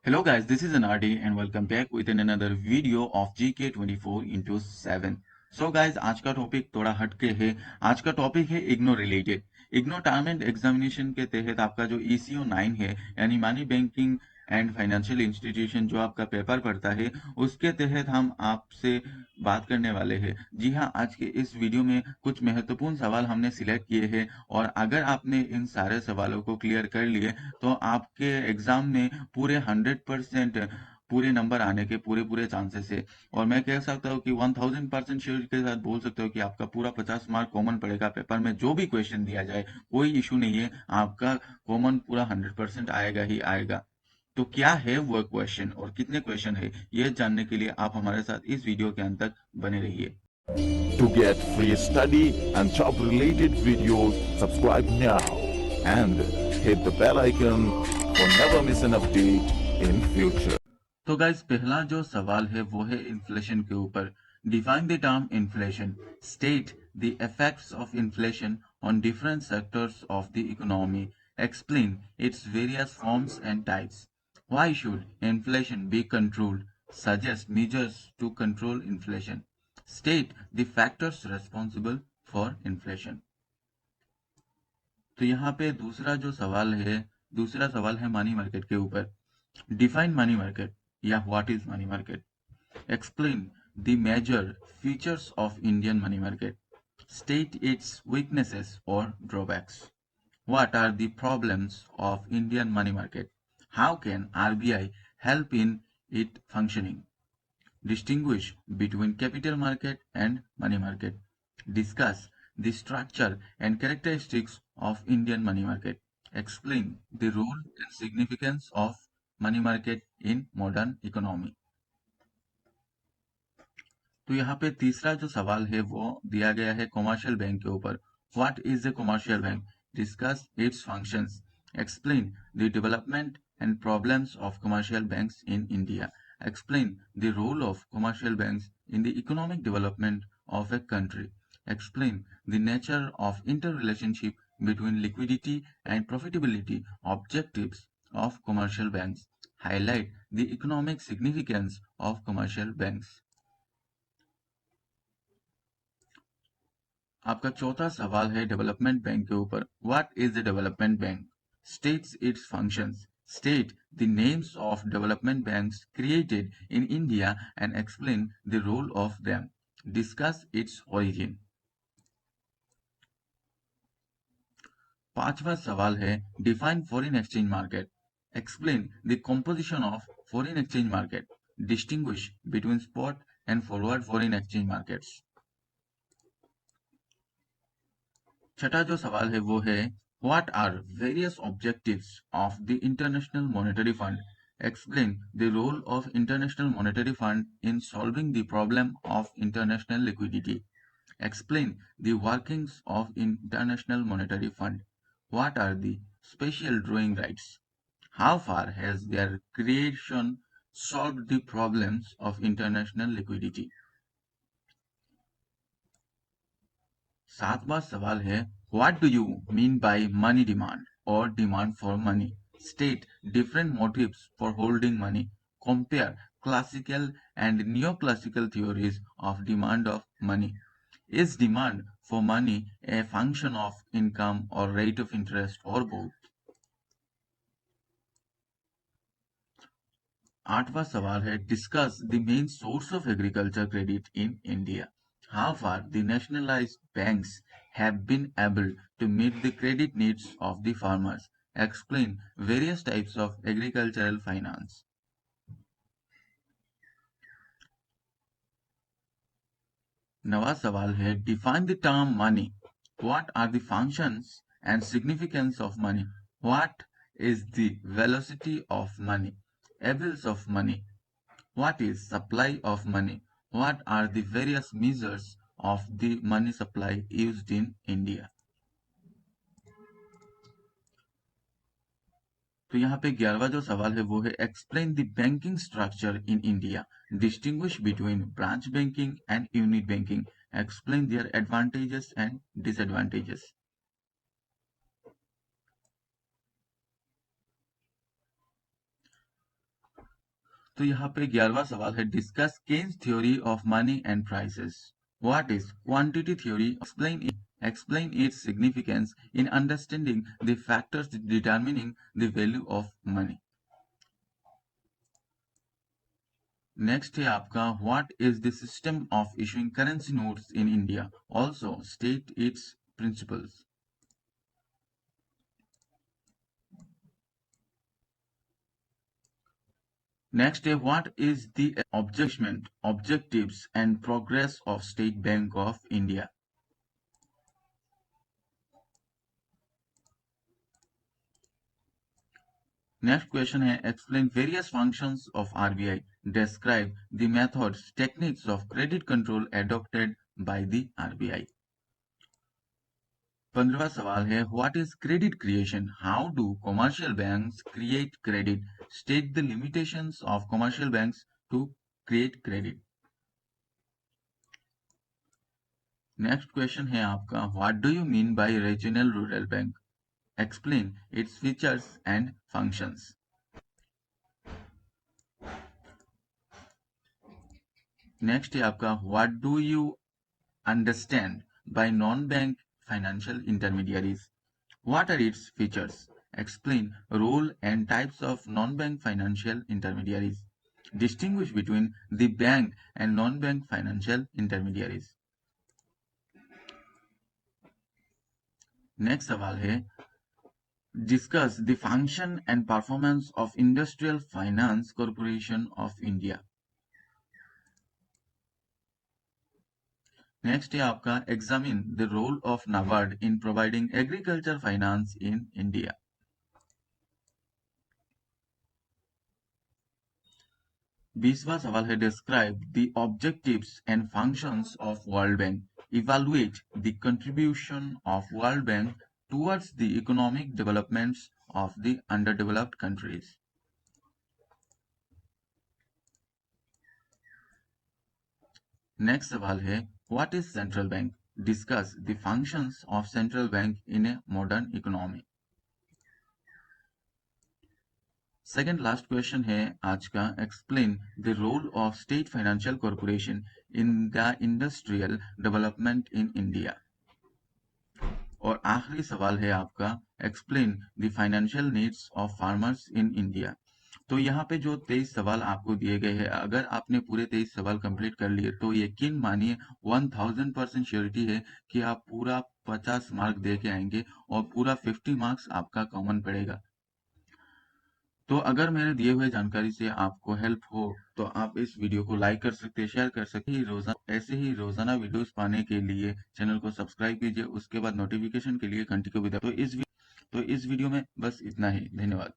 Hello guys, this is Anardi and welcome back with another video of GK 24 into 7। So guys, आज का topic थोड़ा हटके है। आज का टॉपिक है IGNOU related. IGNOU target examination के तहत आपका जो ECO 9 है यानी money banking and financial institution जो आपका पेपर पड़ता है, उसके तहत हम आपसे बात करने वाले हैं। जी हाँ, आज के इस वीडियो में कुछ महत्वपूर्ण सवाल हमने सिलेक्ट किए हैं और अगर आपने इन सारे सवालों को क्लियर कर लिए तो आपके एग्जाम में पूरे 100% पूरे नंबर आने के पूरे पूरे चांसेस है। और मैं कह सकता हूँ कि 1000% श्योर के साथ बोल सकता हूँ कि आपका पूरा 50 मार्क कॉमन पड़ेगा। पेपर में जो भी क्वेश्चन दिया जाए कोई इशू नहीं है, आपका कॉमन पूरा 100% आएगा ही आएगा। तो क्या है वो क्वेश्चन और कितने क्वेश्चन है, ये जानने के लिए आप हमारे साथ इस वीडियो के अंत तक बने रहिए। To get free study and job related videos, subscribe now and hit the bell icon for never miss an update in future. तो गाइस, पहला जो सवाल है वो है इन्फ्लेशन के ऊपर। Define the term inflation, state the effects of inflation on different sectors of the economy, explain its various forms and types, why should inflation be controlled, suggest measures to control inflation, state the factors responsible for inflation. तो यहाँ पे दूसरा सवाल है money market के ऊपर। Define money market या what is money market, explain the major features of Indian money market, state its weaknesses और drawbacks, what are the problems of Indian money market, how can RBI help in it functioning, distinguish between capital market and money market, discuss the structure and characteristics of Indian money market, explain the role and significance of money market in modern economy। तो यहाँ पे तीसरा जो सवाल है वो दिया गया है कॉमर्शियल बैंक के ऊपर। What is a commercial bank, discuss it's functions, explain the development and problems of commercial banks in India, explain the role of commercial banks in the economic development of a country, explain the nature of interrelationship between liquidity and profitability objectives of commercial banks, highlight the economic significance of commercial banks। आपका चौथा सवाल है development bank के ऊपर। What is the development bank, states its functions, state the names of development banks created in India and explain the role of them, discuss its origin. पांचवा सवाल है define foreign exchange market, explain the composition of foreign exchange market, distinguish between spot and forward foreign exchange markets. छठा जो सवाल है वो है what are various objectives of the international monetary fund, explain the role of international monetary fund in solving the problem of international liquidity, explain the workings of international monetary fund, what are the special drawing rights, how far has their creation solved the problems of international liquidity। सातवां सवाल है what do you mean by money demand और demand for money, state different motives for holding money, compare classical and neoclassical theories of demand of money, is demand for money a function of income और rate of interest और both. आठवां सवाल है discuss the main source of agriculture credit in India, how far the nationalized banks have been able to meet the credit needs of the farmers, explain various types of agricultural finance। नवा सवाल है define the term money, what are the functions and significance of money, what is the velocity of money, evils of money, what is supply of money, what are the various measures of the money supply used in India। तो यहाँ पे 11वां जो सवाल है वो है explain the banking structure in India, distinguish between branch banking and unit banking, explain their advantages and disadvantages. तो यहाँ पे 11वां सवाल है, discuss Keynes theory of money and prices. What is quantity theory? Explain its significance in understanding the factors determining the value of money. Next है आपका, what is the system of issuing currency notes in India? Also state its principles. Next है, what is the objectives and progress of State Bank of India? Next question है, explain various functions of RBI. Describe the methods, techniques of credit control adopted by the RBI. 15वां सवाल है, what is credit creation? How do commercial banks create credit? State the limitations of commercial banks to create credit. Next question है आपका, what do you mean by regional rural bank? Explain its features and functions. Next है आपका, what do you understand by non-bank financial intermediaries? What are its features? Explain role and types of non-bank financial intermediaries. Distinguish between the bank and non-bank financial intermediaries. Next सवाल है, discuss the function and performance of Industrial Finance Corporation of India. Next है आपका, examine the role of NABARD in providing agriculture finance in India. बीसवां सवाल है, describe the objectives and functions of World Bank. Evaluate the contribution of World Bank towards the economic developments of the underdeveloped countries. Next सवाल है, what is central bank? Discuss the functions of central bank in a modern economy. Second last question है आज का, explain the role of state financial corporation in the industrial development in India. और आखिरी सवाल है आपका, explain the financial needs of farmers in India. तो यहाँ पे जो 23 सवाल आपको दिए गए हैं, अगर आपने पूरे 23 सवाल कंप्लीट कर लिए तो यकीन मानिए 1000% श्योरिटी है कि आप पूरा 50 मार्क दे के आएंगे और पूरा 50 मार्क्स आपका कॉमन पड़ेगा। तो अगर मेरे दिए हुए जानकारी से आपको हेल्प हो तो आप इस वीडियो को लाइक कर सकते हैं, शेयर कर सकते हैं। ऐसे ही रोजाना वीडियोस पाने के लिए चैनल को सब्सक्राइब कीजिए, उसके बाद नोटिफिकेशन के लिए घंटी को भी दबाइए। तो इस वीडियो में बस इतना ही। धन्यवाद।